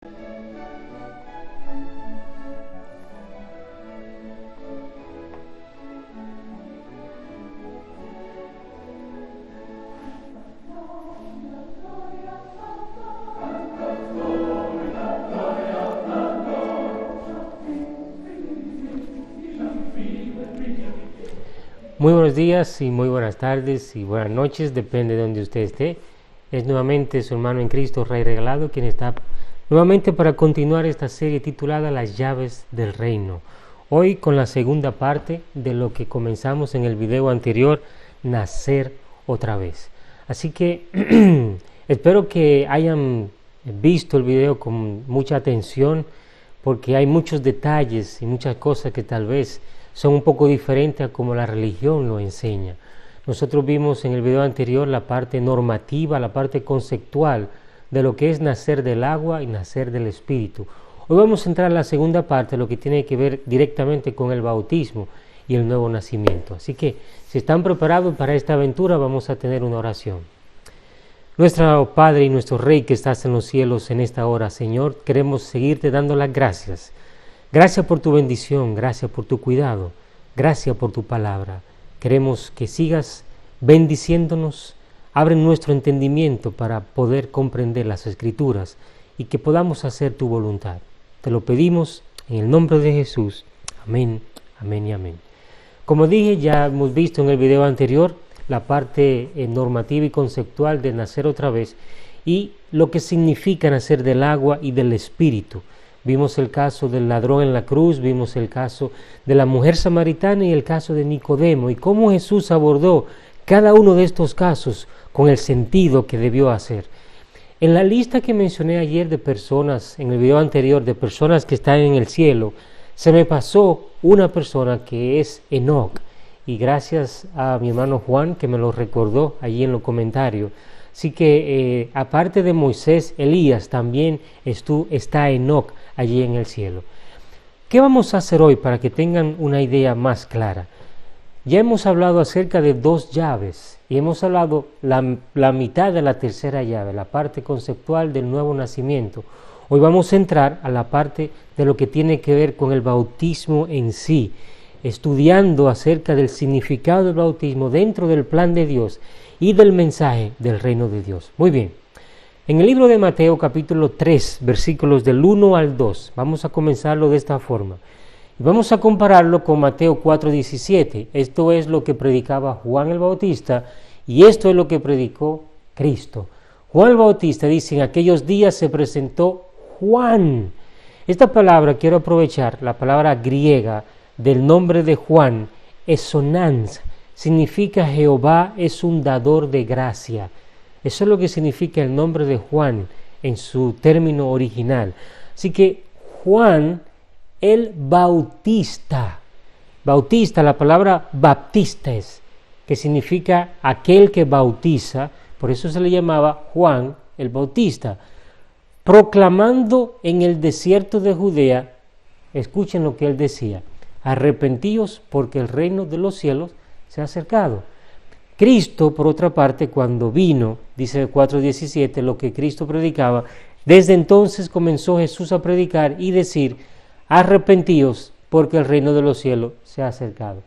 Muy buenos días y muy buenas tardes y buenas noches, depende de donde usted esté. Es nuevamente su hermano en Cristo, Rey Regalado, quien está nuevamente para continuar esta serie titulada Las llaves del reino. Hoy con la segunda parte de lo que comenzamos en el video anterior, nacer otra vez. Así que espero que hayan visto el video con mucha atención, porque hay muchos detalles y muchas cosas que tal vez son un poco diferentes a como la religión lo enseña. Nosotros vimos en el video anterior la parte normativa, la parte conceptual de lo que es nacer del agua y nacer del Espíritu. Hoy vamos a entrar en la segunda parte, lo que tiene que ver directamente con el bautismo y el nuevo nacimiento. Así que, si están preparados para esta aventura, vamos a tener una oración. Nuestro Padre y nuestro Rey que estás en los cielos en esta hora, Señor, queremos seguirte dando las gracias. Gracias por tu bendición, gracias por tu cuidado, gracias por tu palabra. Queremos que sigas bendiciéndonos, abre nuestro entendimiento para poder comprender las Escrituras y que podamos hacer tu voluntad. Te lo pedimos en el nombre de Jesús. Amén, amén y amén. Como dije, ya hemos visto en el video anterior la parte normativa y conceptual de nacer otra vez y lo que significa nacer del agua y del Espíritu. Vimos el caso del ladrón en la cruz, vimos el caso de la mujer samaritana y el caso de Nicodemo y cómo Jesús abordó cada uno de estos casos con el sentido que debió hacer. En la lista que mencioné ayer de personas, en el video anterior, de personas que están en el cielo, se me pasó una persona que es Enoc, y gracias a mi hermano Juan que me lo recordó allí en los comentarios. Así que aparte de Moisés, Elías, también está Enoc allí en el cielo. ¿Qué vamos a hacer hoy para que tengan una idea más clara? Ya hemos hablado acerca de dos llaves y hemos hablado la mitad de la tercera llave, la parte conceptual del nuevo nacimiento. Hoy vamos a entrar a la parte de lo que tiene que ver con el bautismo en sí, estudiando acerca del significado del bautismo dentro del plan de Dios y del mensaje del reino de Dios. Muy bien, en el libro de Mateo capítulo 3, versículos del 1 al 2, vamos a comenzarlo de esta forma. Y vamos a compararlo con Mateo 4:17. Esto es lo que predicaba Juan el Bautista y esto es lo que predicó Cristo. Juan el Bautista dice, en aquellos días se presentó Juan. Esta palabra, quiero aprovechar, la palabra griega del nombre de Juan, esonans, significa Jehová es un dador de gracia. Eso es lo que significa el nombre de Juan en su término original. Así que Juan el Bautista, la palabra baptistes, que significa aquel que bautiza, por eso se le llamaba Juan el Bautista, proclamando en el desierto de Judea, escuchen lo que él decía, arrepentíos porque el reino de los cielos se ha acercado. Cristo, por otra parte, cuando vino, dice 4:17, lo que Cristo predicaba, desde entonces comenzó Jesús a predicar y decir, arrepentíos porque el reino de los cielos se ha acercado.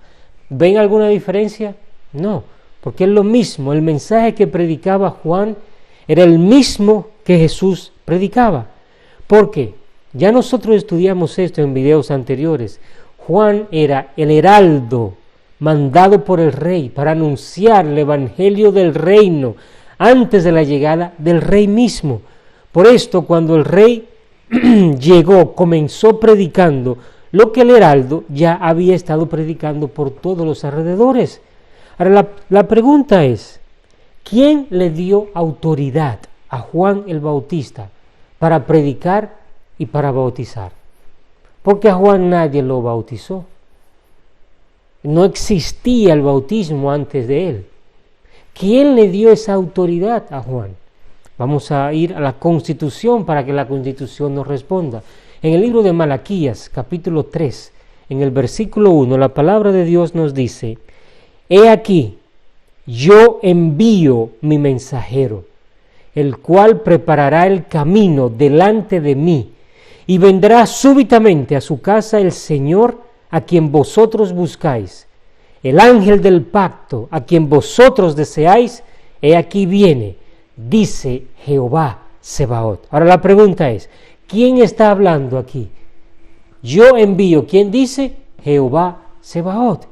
¿Ven alguna diferencia? No, porque es lo mismo, el mensaje que predicaba Juan era el mismo que Jesús predicaba. ¿Por qué? Ya nosotros estudiamos esto en videos anteriores. Juan era el heraldo mandado por el rey para anunciar el evangelio del reino antes de la llegada del rey mismo. Por esto, cuando el rey llegó, comenzó predicando lo que el heraldo ya había estado predicando por todos los alrededores. Ahora, la pregunta es, ¿quién le dio autoridad a Juan el Bautista para predicar y para bautizar? Porque a Juan nadie lo bautizó. No existía el bautismo antes de él. ¿Quién le dio esa autoridad a Juan? Vamos a ir a la Constitución para que la Constitución nos responda. En el libro de Malaquías, capítulo 3, en el versículo 1, la palabra de Dios nos dice, He aquí, yo envío mi mensajero, el cual preparará el camino delante de mí, y vendrá súbitamente a su casa el Señor a quien vosotros buscáis. El ángel del pacto a quien vosotros deseáis, he aquí viene, dice Jehová Sebaot. Ahora la pregunta es, ¿quién está hablando aquí? Yo envío, ¿quién dice? Jehová Sebaot.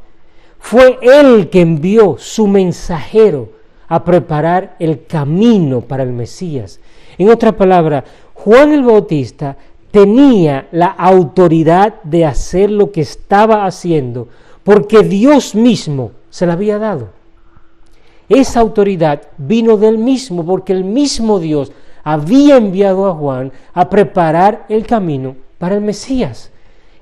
Fue él que envió su mensajero a preparar el camino para el Mesías. En otra palabra, Juan el Bautista tenía la autoridad de hacer lo que estaba haciendo, porque Dios mismo se la había dado. Esa autoridad vino del mismo, porque el mismo Dios había enviado a Juan a preparar el camino para el Mesías.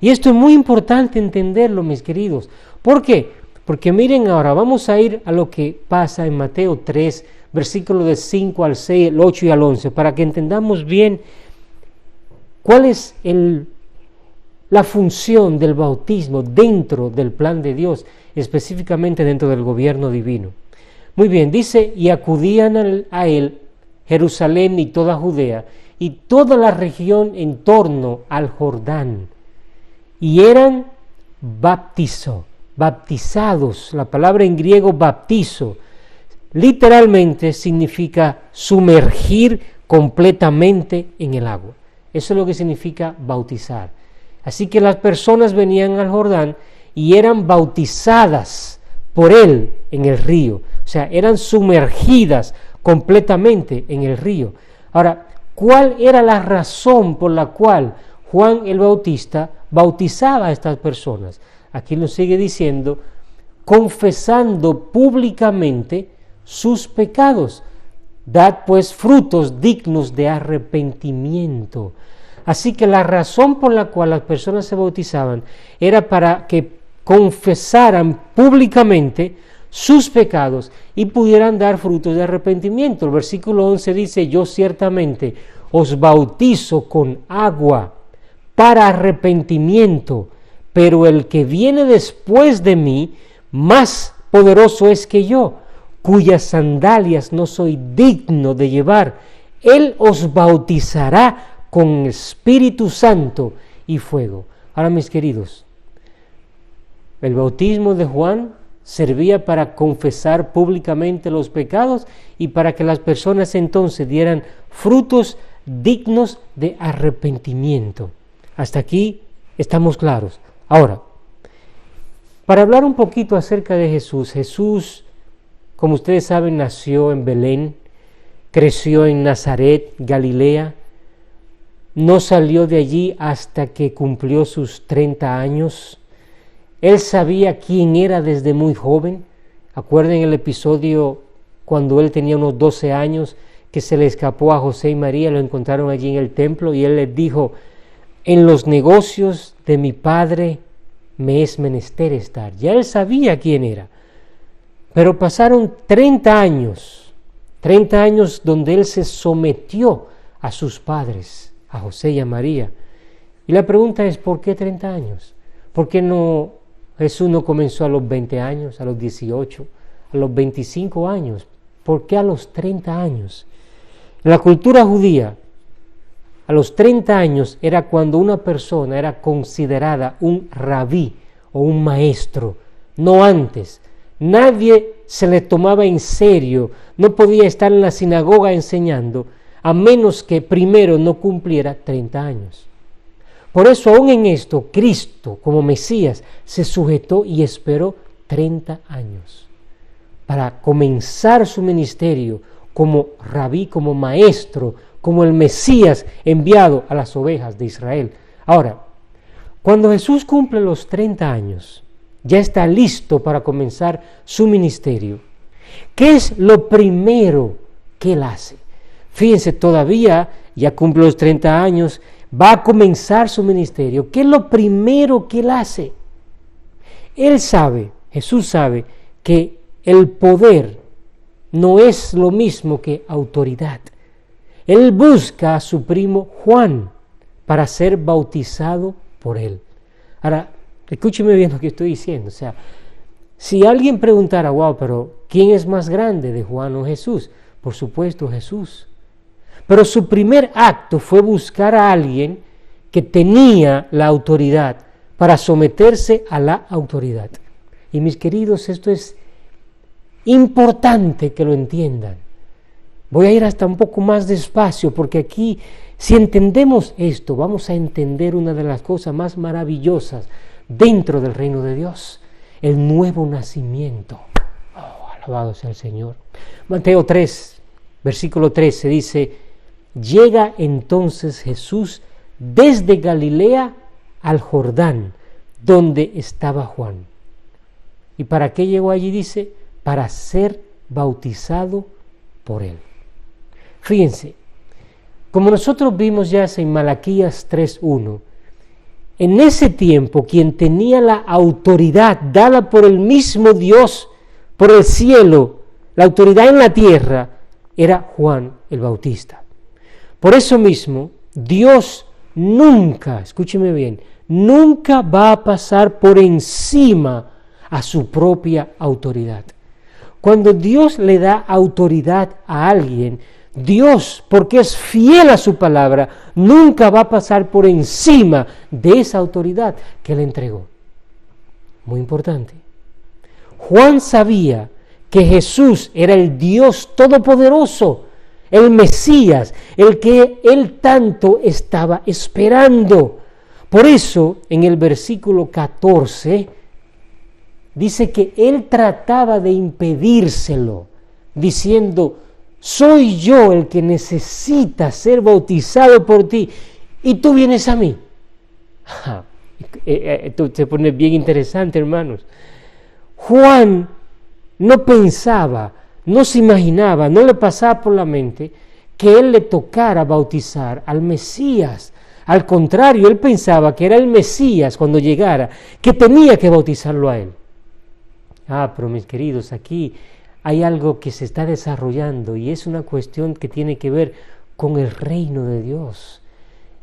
Y esto es muy importante entenderlo, mis queridos. ¿Por qué? Porque miren ahora, vamos a ir a lo que pasa en Mateo 3, versículos del 5 al 6, el 8 y al 11, para que entendamos bien cuál es la función del bautismo dentro del plan de Dios, específicamente dentro del gobierno divino. Muy bien, dice, y acudían a él Jerusalén y toda Judea y toda la región en torno al Jordán, y eran bautizados. La palabra en griego bautizo literalmente significa sumergir completamente en el agua. Eso es lo que significa bautizar. Así que las personas venían al Jordán y eran bautizadas por él en el río. O sea, eran sumergidas completamente en el río. Ahora, ¿cuál era la razón por la cual Juan el Bautista bautizaba a estas personas? Aquí nos sigue diciendo, confesando públicamente sus pecados. Dad pues frutos dignos de arrepentimiento. Así que la razón por la cual las personas se bautizaban era para que confesaran públicamente sus pecados y pudieran dar frutos de arrepentimiento. El versículo 11 dice, yo ciertamente os bautizo con agua para arrepentimiento, pero el que viene después de mí, más poderoso es que yo, cuyas sandalias no soy digno de llevar. Él os bautizará con Espíritu Santo y fuego. Ahora, mis queridos, el bautismo de Juan servía para confesar públicamente los pecados y para que las personas entonces dieran frutos dignos de arrepentimiento. Hasta aquí estamos claros. Ahora, para hablar un poquito acerca de Jesús, Jesús, como ustedes saben, nació en Belén, creció en Nazaret, Galilea, no salió de allí hasta que cumplió sus 30 años. Él sabía quién era desde muy joven. Acuerden el episodio cuando él tenía unos 12 años, que se le escapó a José y María, lo encontraron allí en el templo y él les dijo, en los negocios de mi padre me es menester estar. Ya él sabía quién era. Pero pasaron 30 años donde él se sometió a sus padres, a José y a María. Y la pregunta es, ¿por qué 30 años? ¿Por qué no Jesús no comenzó a los 20 años, a los 18, a los 25 años? ¿Por qué a los 30 años? En la cultura judía, a los 30 años era cuando una persona era considerada un rabí o un maestro, no antes. Nadie se le tomaba en serio, no podía estar en la sinagoga enseñando, a menos que primero no cumpliera 30 años. Por eso, aún en esto, Cristo, como Mesías, se sujetó y esperó 30 años para comenzar su ministerio como rabí, como maestro, como el Mesías enviado a las ovejas de Israel. Ahora, cuando Jesús cumple los 30 años, ya está listo para comenzar su ministerio. ¿Qué es lo primero que él hace? Fíjense, todavía ya cumple los 30 años, va a comenzar su ministerio. ¿Qué es lo primero que él hace? Él sabe, Jesús sabe, que el poder no es lo mismo que autoridad. Él busca a su primo Juan para ser bautizado por él. Ahora, escúcheme bien lo que estoy diciendo. O sea, si alguien preguntara, wow, pero ¿quién es más grande, de Juan o Jesús? Por supuesto, Jesús. pero su primer acto fue buscar a alguien que tenía la autoridad para someterse a la autoridad. Y mis queridos, esto es importante que lo entiendan. Voy a ir hasta un poco más despacio, porque aquí, si entendemos esto, vamos a entender una de las cosas más maravillosas dentro del reino de Dios, el nuevo nacimiento. Oh, alabado sea el Señor. Mateo 3, versículo 13 dice: llega entonces Jesús desde Galilea al Jordán, donde estaba Juan. ¿Y para qué llegó allí? Dice, para ser bautizado por él. Fíjense, como nosotros vimos ya en Malaquías 3:1, en ese tiempo quien tenía la autoridad dada por el mismo Dios, por el cielo, la autoridad en la tierra, era Juan el Bautista. Por eso mismo, Dios nunca, escúcheme bien, nunca va a pasar por encima a su propia autoridad. Cuando Dios le da autoridad a alguien, Dios, porque es fiel a su palabra, nunca va a pasar por encima de esa autoridad que le entregó. Muy importante. Juan sabía que Jesús era el Dios todopoderoso, el Mesías, el que él tanto estaba esperando. Por eso, en el versículo 14, dice que él trataba de impedírselo, diciendo: soy yo el que necesita ser bautizado por ti, y tú vienes a mí. Esto se pone bien interesante, hermanos. Juan no pensaba, no se imaginaba, no le pasaba por la mente que él le tocara bautizar al Mesías. Al contrario, él pensaba que era el Mesías cuando llegara, que tenía que bautizarlo a él. Pero mis queridos, aquí hay algo que se está desarrollando y es una cuestión que tiene que ver con el reino de Dios.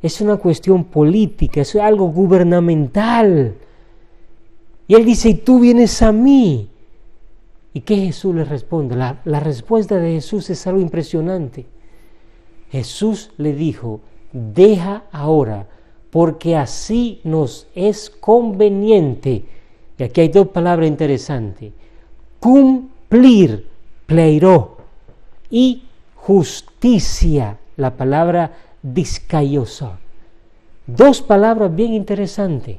Es una cuestión política, es algo gubernamental. Y él dice: y tú vienes a mí. ¿Y qué Jesús le responde? La respuesta de Jesús es algo impresionante. Jesús le dijo: deja ahora, porque así nos es conveniente. Y aquí hay dos palabras interesantes: cumplir, pleiró, y justicia, la palabra diskaiosa. Dos palabras bien interesantes: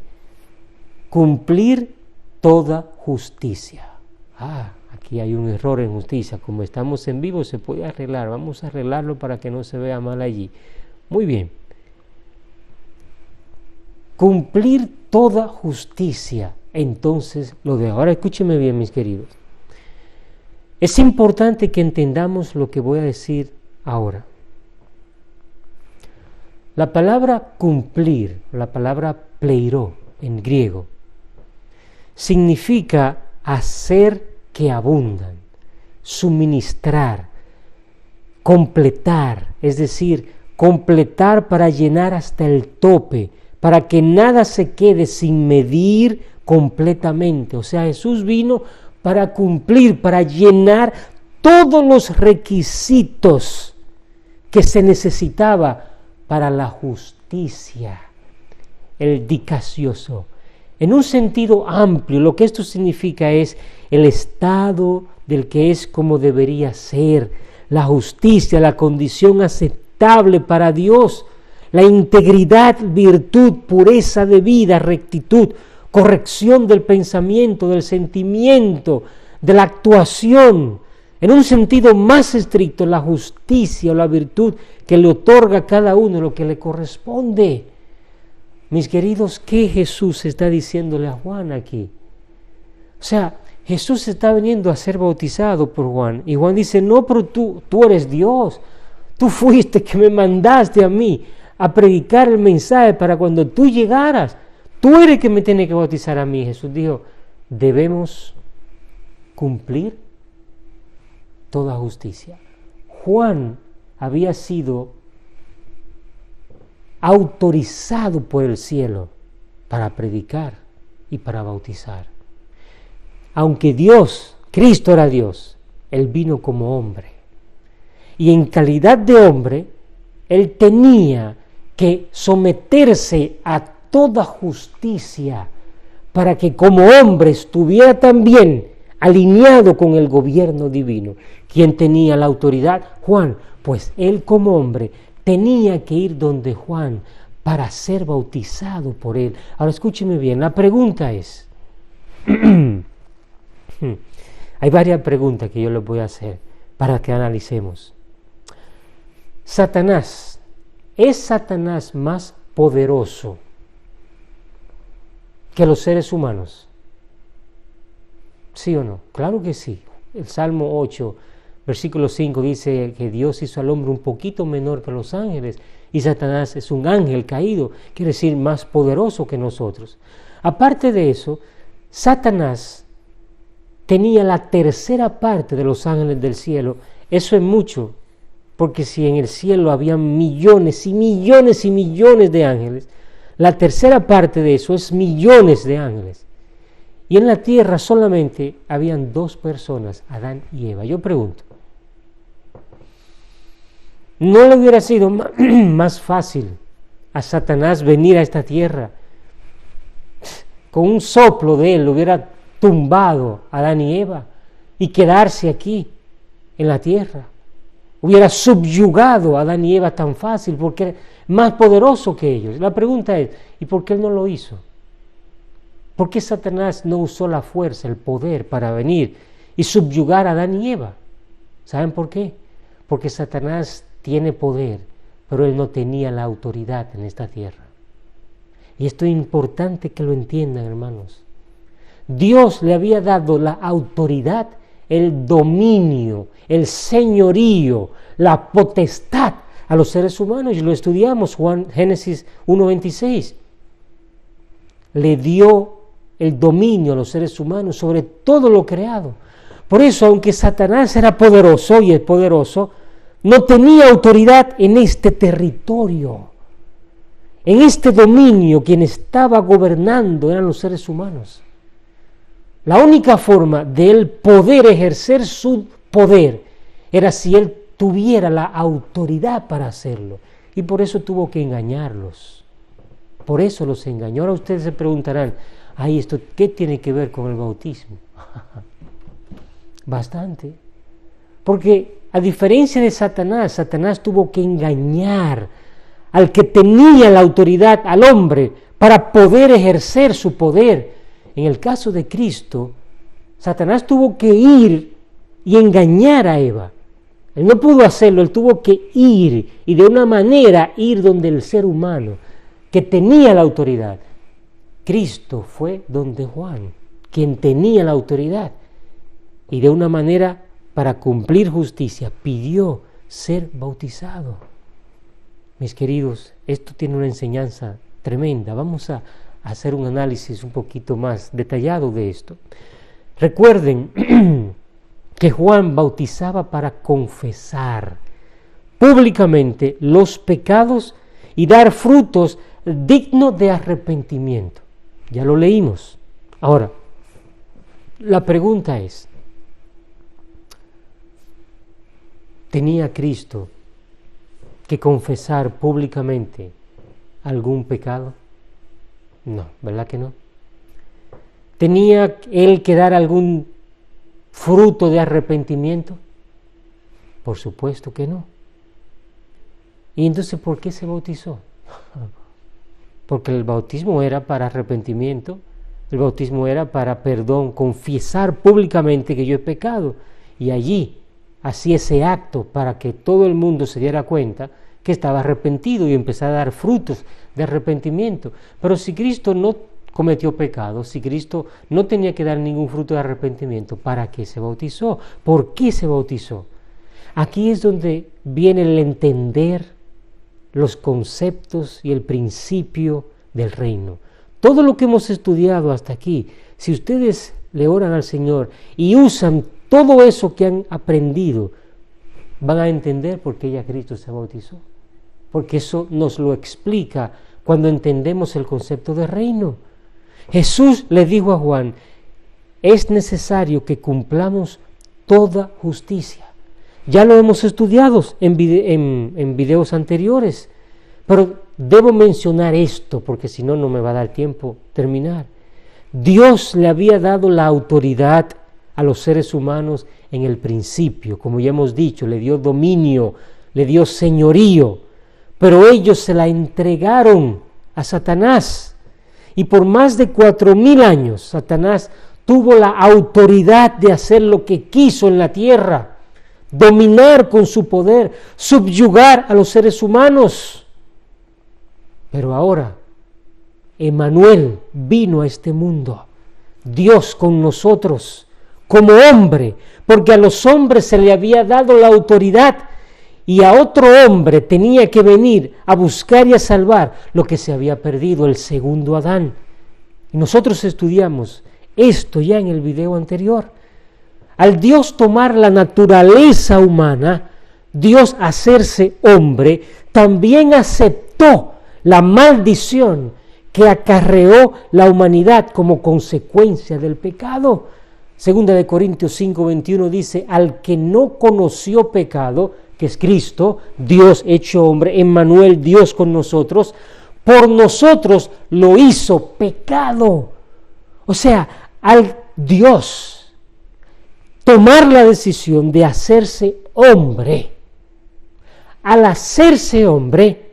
cumplir toda justicia. Aquí hay un error en justicia. Como estamos en vivo, se puede arreglar. Vamos a arreglarlo para que no se vea mal allí. Muy bien. Cumplir toda justicia. Entonces lo de ahora, escúcheme bien, mis queridos. Es importante que entendamos lo que voy a decir ahora. La palabra cumplir, la palabra pleiró en griego, significa hacer que abundan, suministrar, completar, es decir, completar para llenar hasta el tope, para que nada se quede sin medir completamente. O sea, Jesús vino para cumplir, para llenar todos los requisitos que se necesitaba para la justicia, el dikaioso. En un sentido amplio, lo que esto significa es el estado del que es como debería ser, la justicia, la condición aceptable para Dios, la integridad, virtud, pureza de vida, rectitud, corrección del pensamiento, del sentimiento, de la actuación. En un sentido más estricto, la justicia o la virtud que le otorga a cada uno lo que le corresponde. Mis queridos, ¿qué Jesús está diciéndole a Juan aquí? O sea, Jesús está viniendo a ser bautizado por Juan. Y Juan dice: no, pero tú eres Dios. Tú fuiste que me mandaste a mí a predicar el mensaje para cuando tú llegaras. Tú eres que me tiene que bautizar a mí. Jesús dijo: debemos cumplir toda justicia. Juan había sido autorizado por el cielo para predicar y para bautizar. Aunque Dios, Cristo era Dios, Él vino como hombre. Y en calidad de hombre, Él tenía que someterse a toda justicia para que como hombre estuviera también alineado con el gobierno divino. ¿Quién tenía la autoridad? Juan. Pues él como hombre tenía que ir donde Juan para ser bautizado por él. Ahora escúcheme bien, la pregunta es, hay varias preguntas que yo les voy a hacer para que analicemos. Satanás, ¿es Satanás más poderoso que los seres humanos? ¿Sí o no? Claro que sí. El Salmo 8, versículo 5 dice que Dios hizo al hombre un poquito menor que los ángeles y Satanás es un ángel caído, quiere decir más poderoso que nosotros. Aparte de eso, Satanás tenía la tercera parte de los ángeles del cielo. Eso es mucho, porque si en el cielo había millones y millones y millones de ángeles, la tercera parte de eso es millones de ángeles. Y en la tierra solamente habían 2 personas, Adán y Eva. Yo pregunto, ¿no le hubiera sido más fácil a Satanás venir a esta tierra? Con un soplo de él hubiera tumbado a Adán y Eva y quedarse aquí en la tierra. Hubiera subyugado a Adán y Eva tan fácil porque era más poderoso que ellos. La pregunta es, ¿y por qué él no lo hizo? ¿Por qué Satanás no usó la fuerza, el poder para venir y subyugar a Adán y Eva? ¿Saben por qué? Porque Satanás tiene poder, pero él no tenía la autoridad en esta tierra. Y esto es importante que lo entiendan, hermanos. Dios le había dado la autoridad, el dominio, el señorío, la potestad a los seres humanos. Y lo estudiamos, Génesis 1:26. Le dio el dominio a los seres humanos sobre todo lo creado. Por eso, aunque Satanás era poderoso y es poderoso, no tenía autoridad en este territorio. En este dominio, quien estaba gobernando eran los seres humanos. La única forma de él poder ejercer su poder era si él tuviera la autoridad para hacerlo. Y por eso tuvo que engañarlos. Por eso los engañó. Ahora ustedes se preguntarán, ay, ¿esto qué tiene que ver con el bautismo? Bastante. Porque a diferencia de Satanás, Satanás tuvo que engañar al que tenía la autoridad, al hombre, para poder ejercer su poder. En el caso de Cristo, Satanás tuvo que ir y engañar a Eva. Él no pudo hacerlo, él tuvo que ir y de una manera ir donde el ser humano que tenía la autoridad. Cristo fue donde Juan, quien tenía la autoridad, y de una manera para cumplir justicia pidió ser bautizado. Mis queridos, esto tiene una enseñanza tremenda. Vamos a hacer un análisis un poquito más detallado de esto. Recuerden que Juan bautizaba para confesar públicamente los pecados y dar frutos dignos de arrepentimiento. Ya lo leímos. Ahora, la pregunta es, ¿tenía Cristo que confesar públicamente algún pecado? No, ¿verdad que no? ¿Tenía él que dar algún fruto de arrepentimiento? Por supuesto que no. ¿Y entonces por qué se bautizó? Porque el bautismo era para arrepentimiento, el bautismo era para perdón, confesar públicamente que yo he pecado, y allí hacía ese acto para que todo el mundo se diera cuenta que estaba arrepentido y empezara a dar frutos de arrepentimiento. Pero si Cristo no cometió pecado, si Cristo no tenía que dar ningún fruto de arrepentimiento, ¿para qué se bautizó? ¿Por qué se bautizó? Aquí es donde viene el entender los conceptos y el principio del reino. Todo lo que hemos estudiado hasta aquí, si ustedes le oran al Señor y usan todo eso que han aprendido, van a entender por qué ya Cristo se bautizó. Porque eso nos lo explica cuando entendemos el concepto de reino. Jesús le dijo a Juan, es necesario que cumplamos toda justicia. Ya lo hemos estudiado en videos anteriores, pero debo mencionar esto porque si no, no me va a dar tiempo terminar. Dios le había dado la autoridad a los seres humanos en el principio, como ya hemos dicho, le dio dominio, le dio señorío, pero ellos se la entregaron a Satanás. Y por más de 4,000 años, Satanás tuvo la autoridad de hacer lo que quiso en la tierra, dominar con su poder, subyugar a los seres humanos. Pero ahora, Emmanuel vino a este mundo, Dios con nosotros, como hombre, porque a los hombres se le había dado la autoridad y a otro hombre tenía que venir a buscar y a salvar lo que se había perdido, el segundo Adán. Y nosotros estudiamos esto ya en el video anterior. Al Dios tomar la naturaleza humana, Dios hacerse hombre, también aceptó la maldición que acarreó la humanidad como consecuencia del pecado. Segunda de Corintios 5:21 dice, al que no conoció pecado, que es Cristo, Dios hecho hombre, Emmanuel, Dios con nosotros, por nosotros lo hizo pecado. O sea, al Dios tomar la decisión de hacerse hombre, al hacerse hombre,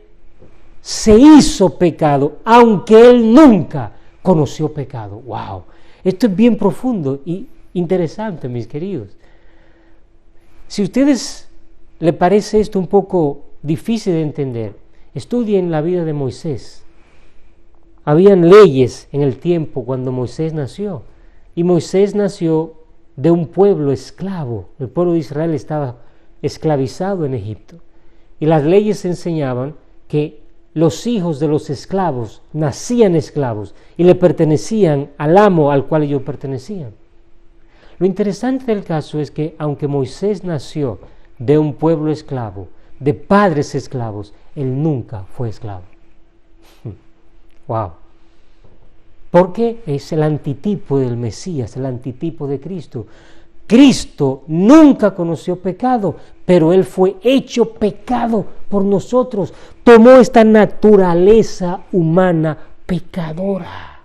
se hizo pecado, aunque él nunca conoció pecado. ¡Wow! Esto es bien profundo y interesante, mis queridos. Si a ustedes les parece esto un poco difícil de entender, estudien la vida de Moisés. Habían leyes en el tiempo cuando Moisés nació, y Moisés nació de un pueblo esclavo. El pueblo de Israel estaba esclavizado en Egipto, y las leyes enseñaban que los hijos de los esclavos nacían esclavos y le pertenecían al amo al cual ellos pertenecían. Lo interesante del caso es que aunque Moisés nació de un pueblo esclavo, de padres esclavos, él nunca fue esclavo. ¡Wow! Porque es el antitipo del Mesías, el antitipo de Cristo. Cristo nunca conoció pecado, pero Él fue hecho pecado por nosotros. Tomó esta naturaleza humana pecadora.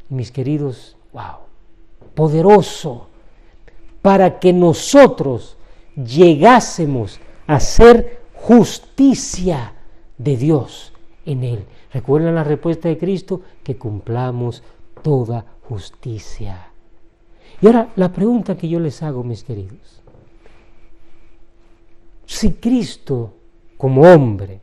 Mis queridos, wow, poderoso, para que nosotros llegásemos a ser justicia de Dios en Él. ¿Recuerdan la respuesta de Cristo? Que cumplamos toda justicia. Y ahora la pregunta que yo les hago, mis queridos, si Cristo como hombre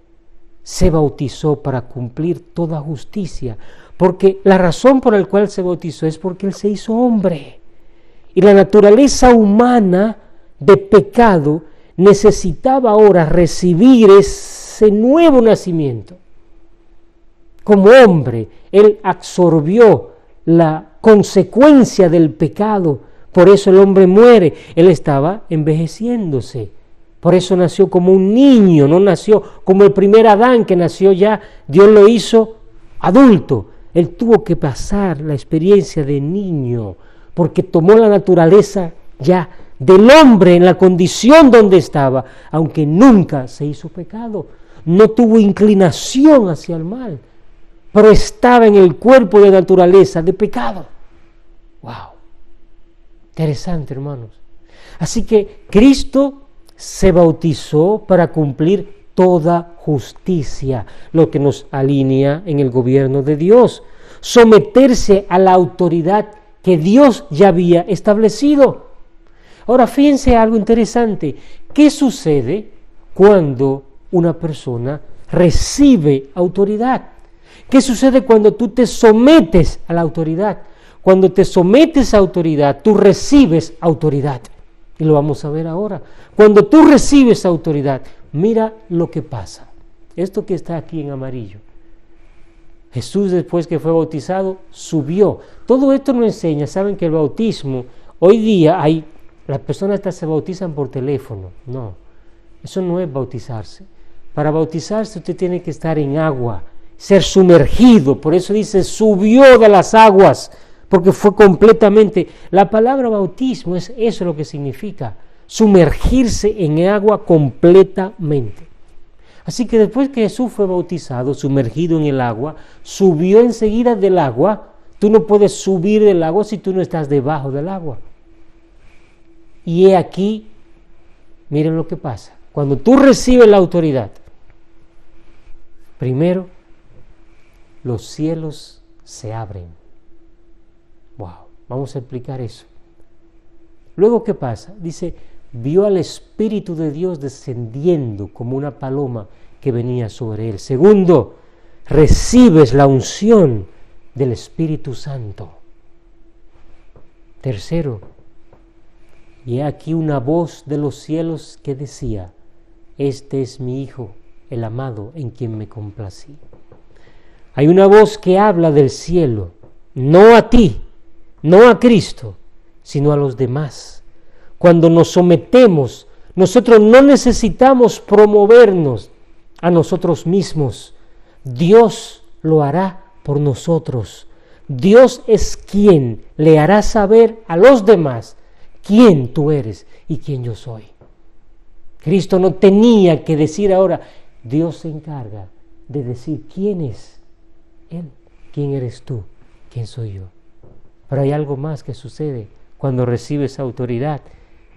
se bautizó para cumplir toda justicia, porque la razón por la cual se bautizó es porque Él se hizo hombre, y la naturaleza humana de pecado necesitaba ahora recibir ese nuevo nacimiento. Como hombre, Él absorbió la consecuencia del pecado, por eso el hombre muere. Él estaba envejeciéndose, por eso nació como un niño, no nació como el primer Adán que nació ya, Dios lo hizo adulto. Él tuvo que pasar la experiencia de niño, porque tomó la naturaleza ya del hombre en la condición donde estaba, aunque nunca se hizo pecado, no tuvo inclinación hacia el mal, pero estaba en el cuerpo de naturaleza de pecado. ¡Wow! Interesante, hermanos. Así que Cristo se bautizó para cumplir toda justicia, lo que nos alinea en el gobierno de Dios, someterse a la autoridad que Dios ya había establecido. Ahora fíjense algo interesante. ¿Qué sucede cuando una persona recibe autoridad? ¿Qué sucede cuando tú te sometes a la autoridad? Cuando te sometes a autoridad, tú recibes autoridad. Y lo vamos a ver ahora. Cuando tú recibes autoridad, mira lo que pasa. Esto que está aquí en amarillo. Jesús, después que fue bautizado, subió. Todo esto nos enseña, saben que el bautismo, hoy día las personas hasta se bautizan por teléfono. No, eso no es bautizarse. Para bautizarse usted tiene que estar en agua, ser sumergido. Por eso dice, subió de las aguas, porque fue completamente. La palabra bautismo es eso lo que significa, sumergirse en agua completamente. Así que después que Jesús fue bautizado, sumergido en el agua, subió enseguida del agua. Tú no puedes subir del agua si tú no estás debajo del agua. Y he aquí, miren lo que pasa. Cuando tú recibes la autoridad, primero, los cielos se abren. Wow, vamos a explicar eso. Luego, ¿qué pasa? Dice, vio al Espíritu de Dios descendiendo como una paloma que venía sobre él. Segundo, recibes la unción del Espíritu Santo. Tercero, y aquí una voz de los cielos que decía, este es mi Hijo, el amado, en quien me complací. Hay una voz que habla del cielo, no a ti, no a Cristo, sino a los demás. Cuando nos sometemos, nosotros no necesitamos promovernos a nosotros mismos. Dios lo hará por nosotros. Dios es quien le hará saber a los demás quién tú eres y quién yo soy. Cristo no tenía que decir ahora, Dios se encarga de decir quién es Él, quién eres tú, quién soy yo. Pero hay algo más que sucede cuando recibes autoridad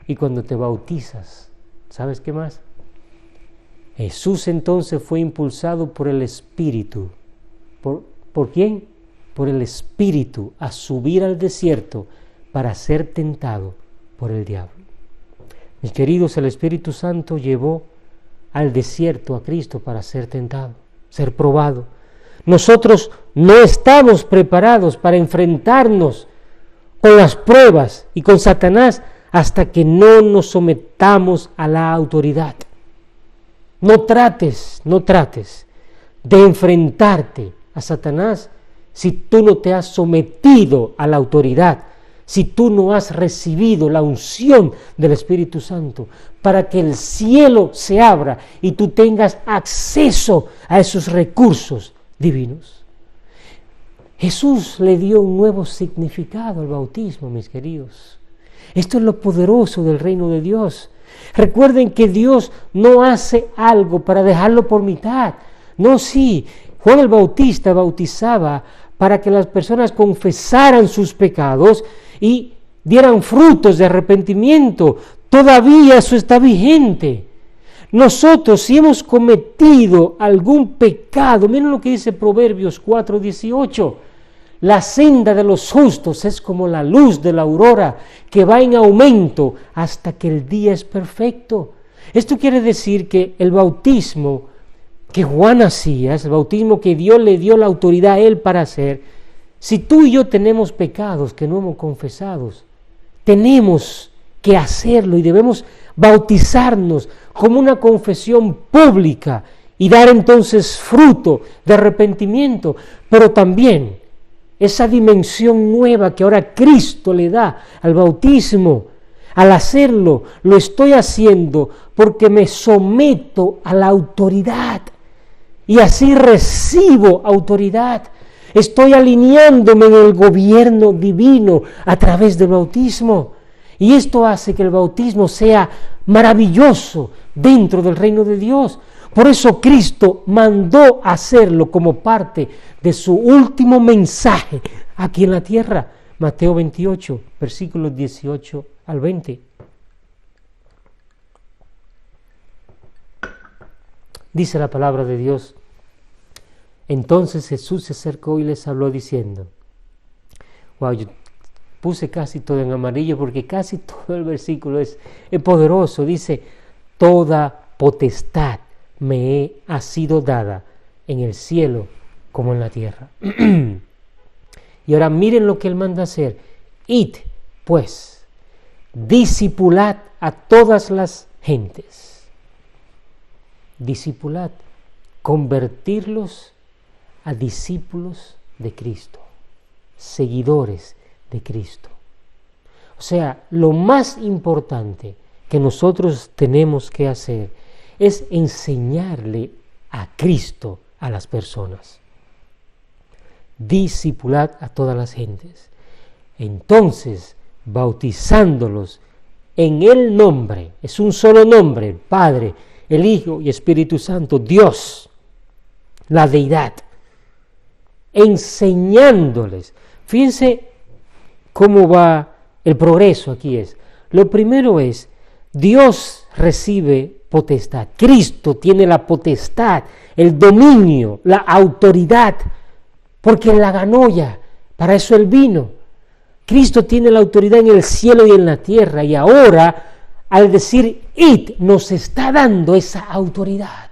y cuando te bautizas. ¿Sabes qué más? Jesús entonces fue impulsado por el Espíritu. ¿Por quién? Por el Espíritu a subir al desierto para ser tentado por el diablo. Mis queridos, el Espíritu Santo llevó al desierto a Cristo para ser tentado, ser probado. Nosotros no estamos preparados para enfrentarnos con las pruebas y con Satanás hasta que no nos sometamos a la autoridad. No trates de enfrentarte a Satanás si tú no te has sometido a la autoridad, si tú no has recibido la unción del Espíritu Santo, para que el cielo se abra y tú tengas acceso a esos recursos divinos. Jesús le dio un nuevo significado al bautismo, mis queridos. Esto es lo poderoso del reino de Dios. Recuerden que Dios no hace algo para dejarlo por mitad. No, sí, Juan el Bautista bautizaba para que las personas confesaran sus pecados y dieran frutos de arrepentimiento. Todavía eso está vigente. Nosotros, si hemos cometido algún pecado, miren lo que dice Proverbios 4:18, la senda de los justos es como la luz de la aurora, que va en aumento hasta que el día es perfecto. Esto quiere decir que el bautismo que Juan hacía, el bautismo que Dios le dio la autoridad a él para hacer, si tú y yo tenemos pecados que no hemos confesado, tenemos que hacerlo y debemos bautizarnos como una confesión pública y dar entonces fruto de arrepentimiento, pero también esa dimensión nueva que ahora Cristo le da al bautismo. Al hacerlo, lo estoy haciendo porque me someto a la autoridad y así recibo autoridad. Estoy alineándome en el gobierno divino a través del bautismo. Y esto hace que el bautismo sea maravilloso dentro del reino de Dios. Por eso Cristo mandó hacerlo como parte de su último mensaje aquí en la tierra. Mateo 28, versículos 18 al 20. Dice la palabra de Dios. Entonces Jesús se acercó y les habló diciendo, wow, yo puse casi todo en amarillo porque casi todo el versículo es poderoso. Dice, toda potestad me ha sido dada en el cielo como en la tierra. Y ahora miren lo que él manda hacer. Id, pues, discipulad a todas las gentes. Discipulad, convertirlos a discípulos de Cristo, seguidores de Cristo. O sea, lo más importante que nosotros tenemos que hacer es enseñarle a Cristo a las personas. Discipulad a todas las gentes. Entonces, bautizándolos en el nombre, es un solo nombre, el Padre, el Hijo y Espíritu Santo, Dios, la deidad, enseñándoles. Fíjense cómo va el progreso aquí es. Lo primero es, Dios recibe potestad, Cristo tiene la potestad, el dominio, la autoridad, porque la ganó ya, para eso Él vino. Cristo tiene la autoridad en el cielo y en la tierra, y ahora, al decir id, nos está dando esa autoridad.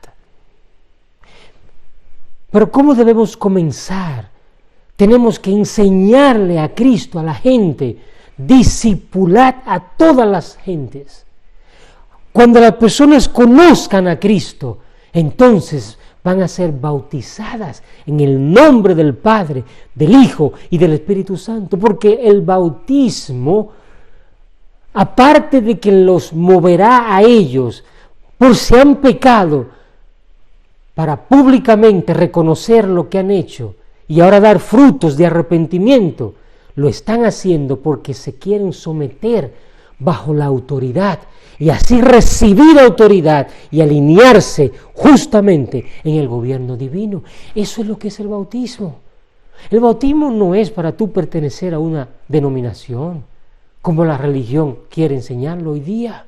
Pero ¿cómo debemos comenzar? Tenemos que enseñarle a Cristo, a la gente, discipulad a todas las gentes. Cuando las personas conozcan a Cristo, entonces van a ser bautizadas en el nombre del Padre, del Hijo y del Espíritu Santo, porque el bautismo, aparte de que los moverá a ellos por si han pecado, para públicamente reconocer lo que han hecho y ahora dar frutos de arrepentimiento, lo están haciendo porque se quieren someter bajo la autoridad y así recibir autoridad y alinearse justamente en el gobierno divino. Eso es lo que es el bautismo. El bautismo no es para tú pertenecer a una denominación, como la religión quiere enseñarlo hoy día.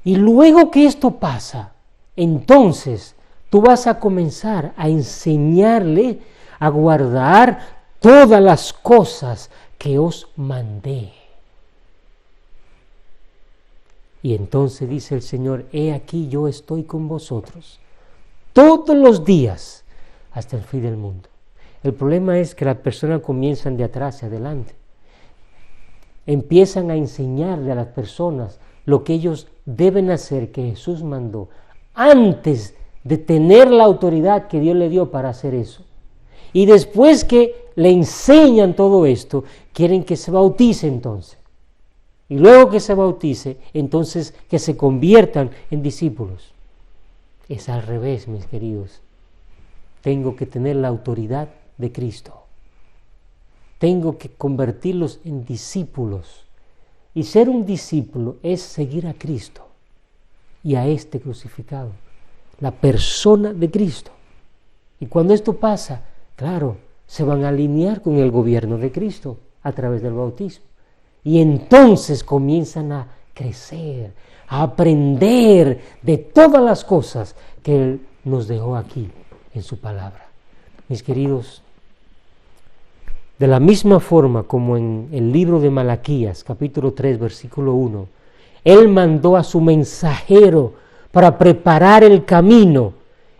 Y luego que esto pasa, entonces tú vas a comenzar a enseñarle a guardar todas las cosas que os mandé. Y entonces dice el Señor, he aquí yo estoy con vosotros todos los días hasta el fin del mundo. El problema es que las personas comienzan de atrás hacia adelante. Empiezan a enseñarle a las personas lo que ellos deben hacer, que Jesús mandó, antes de tener la autoridad que Dios le dio para hacer eso. Y después que le enseñan todo esto, quieren que se bautice entonces. Y luego que se bautice, entonces que se conviertan en discípulos. Es al revés, mis queridos. Tengo que tener la autoridad de Cristo. Tengo que convertirlos en discípulos. Y ser un discípulo es seguir a Cristo y a este crucificado, la persona de Cristo. Y cuando esto pasa, claro, se van a alinear con el gobierno de Cristo a través del bautismo. Y entonces comienzan a crecer, a aprender de todas las cosas que Él nos dejó aquí en su palabra. Mis queridos, de la misma forma como en el libro de Malaquías, capítulo 3, versículo 1, Él mandó a su mensajero para preparar el camino.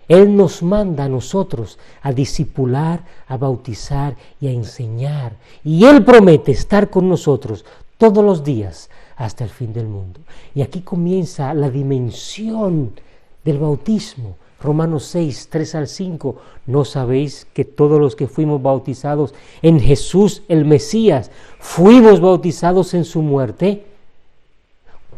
Él nos manda a nosotros a discipular, a bautizar y a enseñar. Y Él promete estar con nosotros todos los días hasta el fin del mundo. Y aquí comienza la dimensión del bautismo. Romanos 6, 3 al 5. ¿No sabéis que todos los que fuimos bautizados en Jesús el Mesías, fuimos bautizados en su muerte?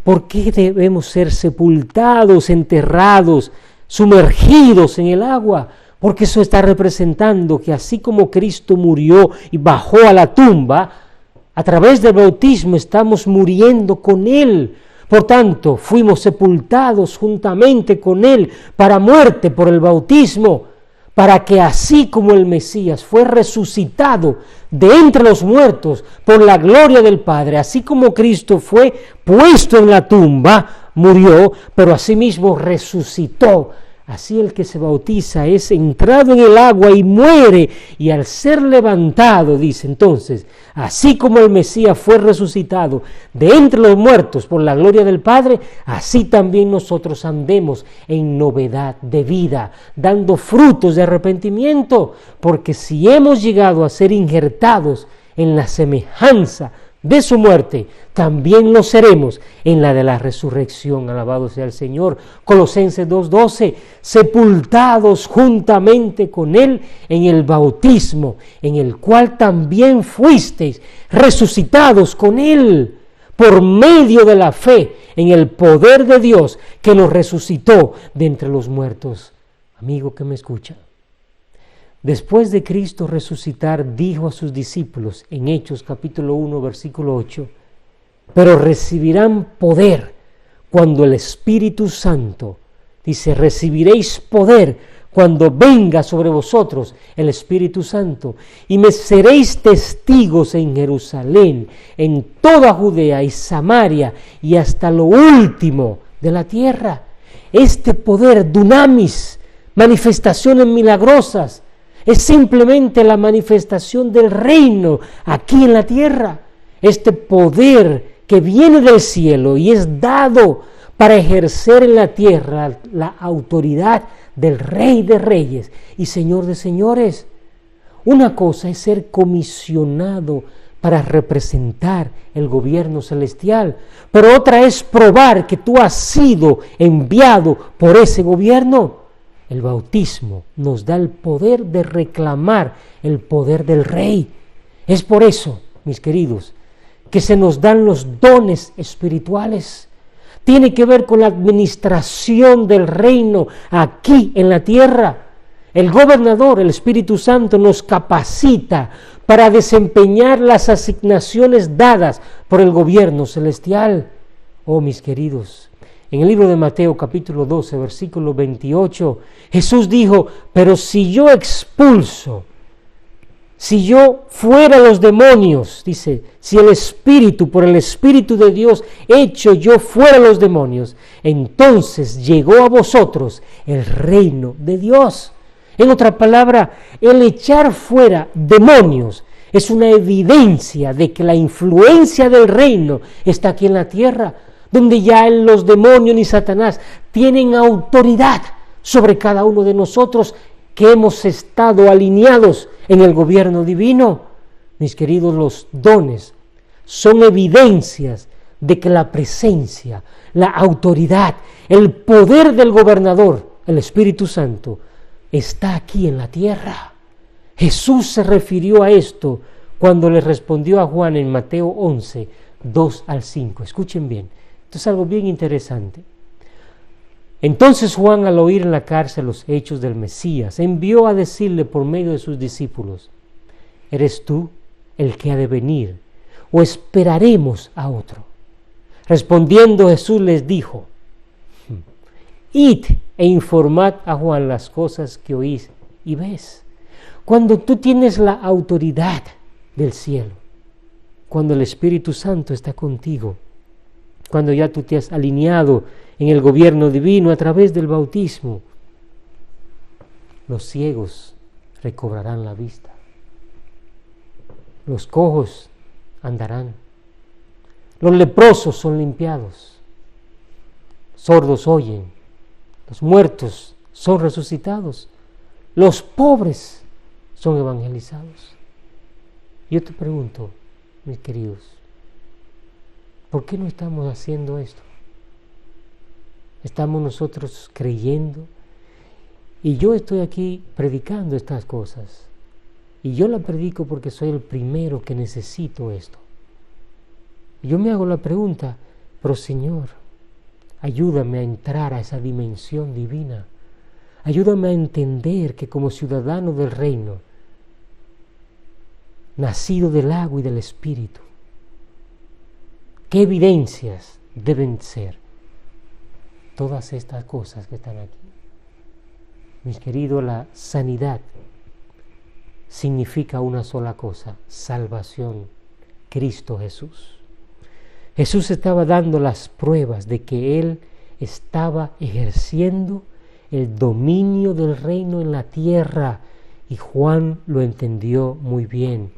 ¿Por qué debemos ser sepultados, enterrados, sumergidos en el agua? Porque eso está representando que así como Cristo murió y bajó a la tumba, a través del bautismo estamos muriendo con Él. Por tanto, fuimos sepultados juntamente con Él para muerte por el bautismo, para que así como el Mesías fue resucitado de entre los muertos por la gloria del Padre, así como Cristo fue puesto en la tumba, murió, pero asimismo resucitó. Así el que se bautiza es entrado en el agua y muere, y al ser levantado, dice entonces, así como el Mesías fue resucitado de entre los muertos por la gloria del Padre, así también nosotros andemos en novedad de vida, dando frutos de arrepentimiento, porque si hemos llegado a ser injertados en la semejanza de su muerte, también lo seremos en la de la resurrección. Alabado sea el Señor. Colosenses 2:12, sepultados juntamente con Él en el bautismo, en el cual también fuisteis resucitados con Él, por medio de la fe en el poder de Dios que nos resucitó de entre los muertos. Amigo que me escucha, después de Cristo resucitar, dijo a sus discípulos en Hechos capítulo 1, versículo 8, pero recibirán poder cuando el Espíritu Santo, dice, recibiréis poder cuando venga sobre vosotros el Espíritu Santo, y me seréis testigos en Jerusalén, en toda Judea y Samaria, y hasta lo último de la tierra. Este poder, dunamis, manifestaciones milagrosas, es simplemente la manifestación del reino aquí en la tierra. Este poder que viene del cielo y es dado para ejercer en la tierra la autoridad del Rey de Reyes y Señor de Señores. Una cosa es ser comisionado para representar el gobierno celestial, pero otra es probar que tú has sido enviado por ese gobierno. El bautismo nos da el poder de reclamar el poder del Rey. Es por eso, mis queridos, que se nos dan los dones espirituales. Tiene que ver con la administración del reino aquí en la tierra. El gobernador, el Espíritu Santo, nos capacita para desempeñar las asignaciones dadas por el gobierno celestial. Oh, mis queridos, en el libro de Mateo capítulo 12, versículo 28, Jesús dijo, pero si yo expulso, si yo fuera los demonios, dice, si el Espíritu, por el Espíritu de Dios, hecho yo fuera los demonios, entonces llegó a vosotros el reino de Dios. En otra palabra, el echar fuera demonios es una evidencia de que la influencia del reino está aquí en la tierra, donde ya los demonios ni Satanás tienen autoridad sobre cada uno de nosotros que hemos estado alineados en el gobierno divino. Mis queridos, los dones son evidencias de que la presencia, la autoridad, el poder del gobernador, el Espíritu Santo, está aquí en la tierra. Jesús se refirió a esto cuando le respondió a Juan en Mateo 11, 2 al 5. Escuchen bien, esto es algo bien interesante. Entonces Juan, al oír en la cárcel los hechos del Mesías, envió a decirle por medio de sus discípulos, ¿eres tú el que ha de venir, o esperaremos a otro? Respondiendo Jesús les dijo, id e informad a Juan las cosas que oís y ves. Cuando tú tienes la autoridad del cielo, cuando el Espíritu Santo está contigo, cuando ya tú te has alineado en el gobierno divino a través del bautismo, los ciegos recobrarán la vista, los cojos andarán, los leprosos son limpiados, sordos oyen, los muertos son resucitados, los pobres son evangelizados. Yo te pregunto, mis queridos, ¿por qué no estamos haciendo esto? Estamos nosotros creyendo, y yo estoy aquí predicando estas cosas, y yo la predico porque soy el primero que necesito esto. Yo me hago la pregunta, pero Señor, ayúdame a entrar a esa dimensión divina, ayúdame a entender que como ciudadano del reino, nacido del agua y del Espíritu, ¿qué evidencias deben ser todas estas cosas que están aquí? Mis queridos, la sanidad significa una sola cosa: salvación, Cristo Jesús. Jesús estaba dando las pruebas de que Él estaba ejerciendo el dominio del reino en la tierra, y Juan lo entendió muy bien.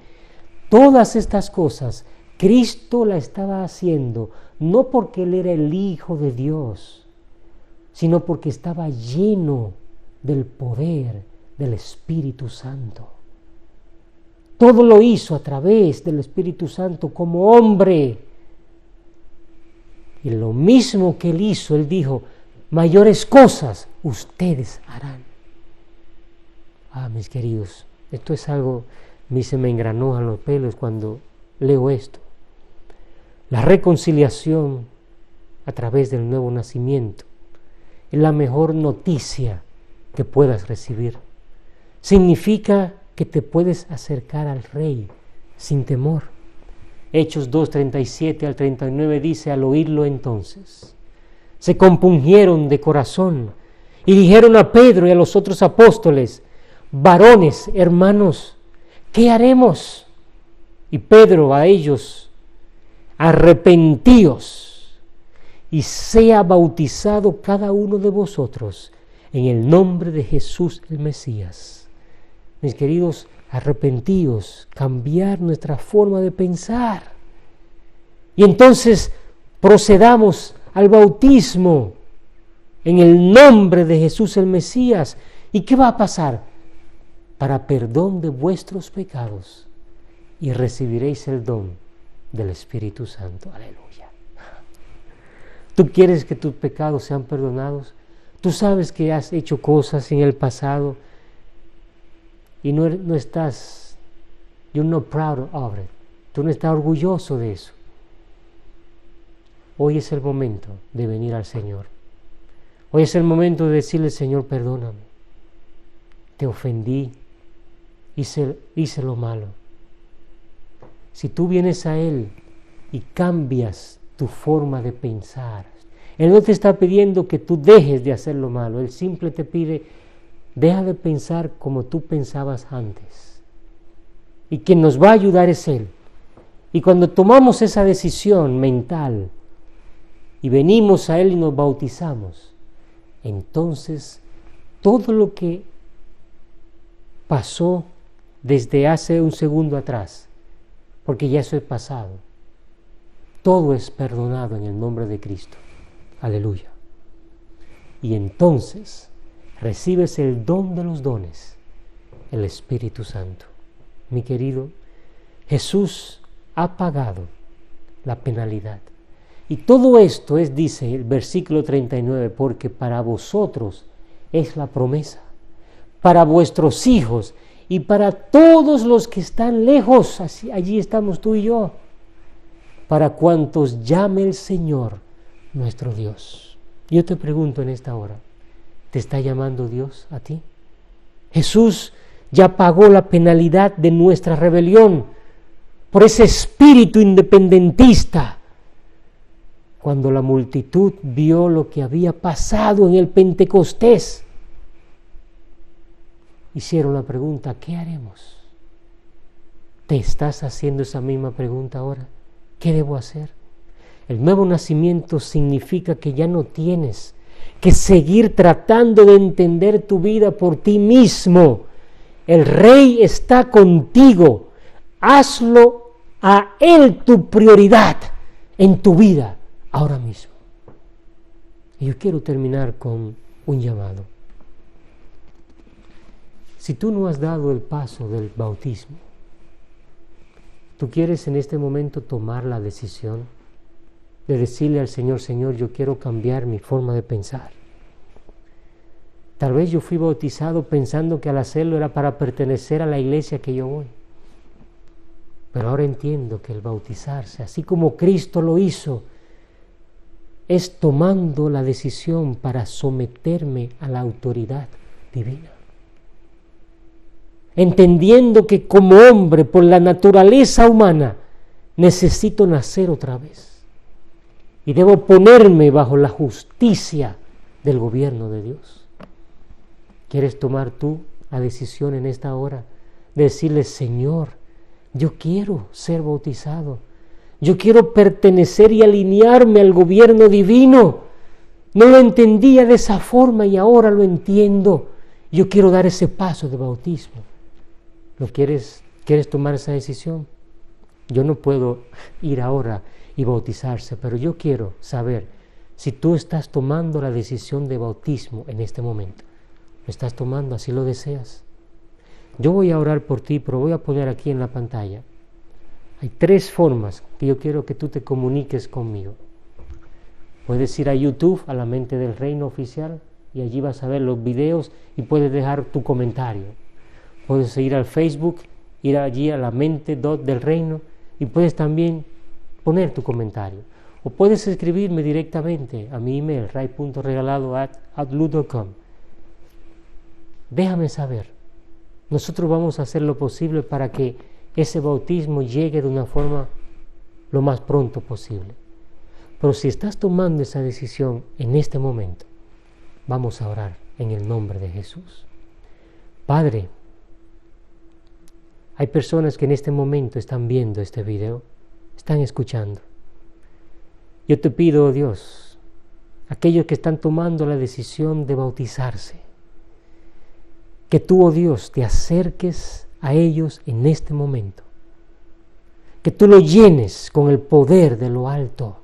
Todas estas cosas Cristo la estaba haciendo no porque Él era el Hijo de Dios, sino porque estaba lleno del poder del Espíritu Santo. Todo lo hizo a través del Espíritu Santo como hombre. Y lo mismo que Él hizo, Él dijo, mayores cosas ustedes harán. Mis queridos, esto es algo, a mí se me engranojan los pelos cuando leo esto. La reconciliación a través del nuevo nacimiento es la mejor noticia que puedas recibir. Significa que te puedes acercar al Rey sin temor. Hechos 2:37 al 39 dice: al oírlo entonces, se compungieron de corazón y dijeron a Pedro y a los otros apóstoles: varones, hermanos, ¿qué haremos? Y Pedro a ellos: arrepentíos y sea bautizado cada uno de vosotros en el nombre de Jesús el Mesías. Mis queridos, arrepentíos, cambiar nuestra forma de pensar. Y entonces procedamos al bautismo en el nombre de Jesús el Mesías. ¿Y qué va a pasar? Para perdón de vuestros pecados, y recibiréis el don del Espíritu Santo. Aleluya. ¿Tú quieres que tus pecados sean perdonados? Tú sabes que has hecho cosas en el pasado y no estás, you're not proud of it. Tú no estás orgulloso de eso. Hoy es el momento de venir al Señor. Hoy es el momento de decirle: Señor, perdóname. Te ofendí, hice lo malo. Si tú vienes a Él y cambias tu forma de pensar, Él no te está pidiendo que tú dejes de hacer lo malo. Él simple te pide: deja de pensar como tú pensabas antes. Y quien nos va a ayudar es Él. Y cuando tomamos esa decisión mental y venimos a Él y nos bautizamos, entonces todo lo que pasó desde hace un segundo atrás, porque ya eso es pasado, todo es perdonado en el nombre de Cristo. Aleluya. Y entonces recibes el don de los dones, el Espíritu Santo. Mi querido, Jesús ha pagado la penalidad. Y todo esto es, dice el versículo 39, porque para vosotros es la promesa, para vuestros hijos y para todos los que están lejos. Así, allí estamos tú y yo, para cuantos llame el Señor nuestro Dios. Yo te pregunto en esta hora, ¿te está llamando Dios a ti? Jesús ya pagó la penalidad de nuestra rebelión por ese espíritu independentista. Cuando la multitud vio lo que había pasado en el Pentecostés, hicieron la pregunta: ¿qué haremos? ¿Te estás haciendo esa misma pregunta ahora? ¿Qué debo hacer? El nuevo nacimiento significa que ya no tienes que seguir tratando de entender tu vida por ti mismo. El Rey está contigo. Hazlo a Él tu prioridad en tu vida ahora mismo. Y yo quiero terminar con un llamado. Si tú no has dado el paso del bautismo, tú quieres en este momento tomar la decisión de decirle al Señor: Señor, yo quiero cambiar mi forma de pensar. Tal vez yo fui bautizado pensando que al hacerlo era para pertenecer a la iglesia que yo voy. Pero ahora entiendo que el bautizarse, así como Cristo lo hizo, es tomando la decisión para someterme a la autoridad divina. Entendiendo que como hombre, por la naturaleza humana, necesito nacer otra vez. Y debo ponerme bajo la justicia del gobierno de Dios. ¿Quieres tomar tú la decisión en esta hora de decirle: Señor, yo quiero ser bautizado? Yo quiero pertenecer y alinearme al gobierno divino. No lo entendía de esa forma y ahora lo entiendo. Yo quiero dar ese paso de bautismo. ¿Lo quieres tomar esa decisión? Yo no puedo ir ahora y bautizarse, pero yo quiero saber si tú estás tomando la decisión de bautismo en este momento. ¿Lo estás tomando? ¿Así lo deseas? Yo voy a orar por ti, pero voy a poner aquí en la pantalla. Hay 3 formas que yo quiero que tú te comuniques conmigo. Puedes ir a YouTube, a La Mente del Reino Oficial, y allí vas a ver los videos y puedes dejar tu comentario. Puedes ir al Facebook, ir allí a La Mente del Reino, y puedes también poner tu comentario. O puedes escribirme directamente a mi email, ray.regalado@outlook.com. Déjame saber. Nosotros vamos a hacer lo posible para que ese bautismo llegue de una forma lo más pronto posible. Pero si estás tomando esa decisión en este momento, vamos a orar en el nombre de Jesús. Padre, hay personas que en este momento están viendo este video, están escuchando. Yo te pido, oh Dios, aquellos que están tomando la decisión de bautizarse, que tú, oh Dios, te acerques a ellos en este momento, que tú lo llenes con el poder de lo alto,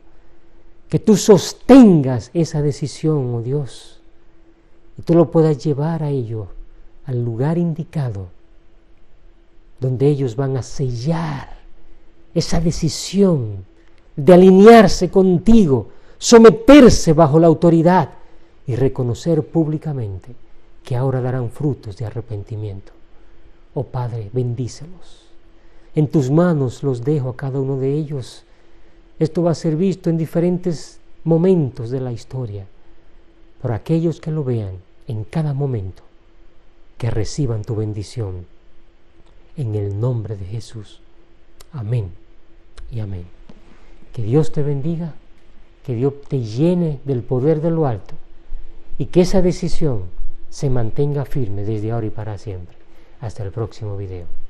que tú sostengas esa decisión, oh Dios, y tú lo puedas llevar a ellos al lugar indicado, donde ellos van a sellar esa decisión de alinearse contigo, someterse bajo la autoridad y reconocer públicamente que ahora darán frutos de arrepentimiento. Oh Padre, bendícelos. En tus manos los dejo a cada uno de ellos. Esto va a ser visto en diferentes momentos de la historia, por aquellos que lo vean en cada momento, que reciban tu bendición. En el nombre de Jesús. Amén y amén. Que Dios te bendiga, que Dios te llene del poder de lo alto y que esa decisión se mantenga firme desde ahora y para siempre. Hasta el próximo video.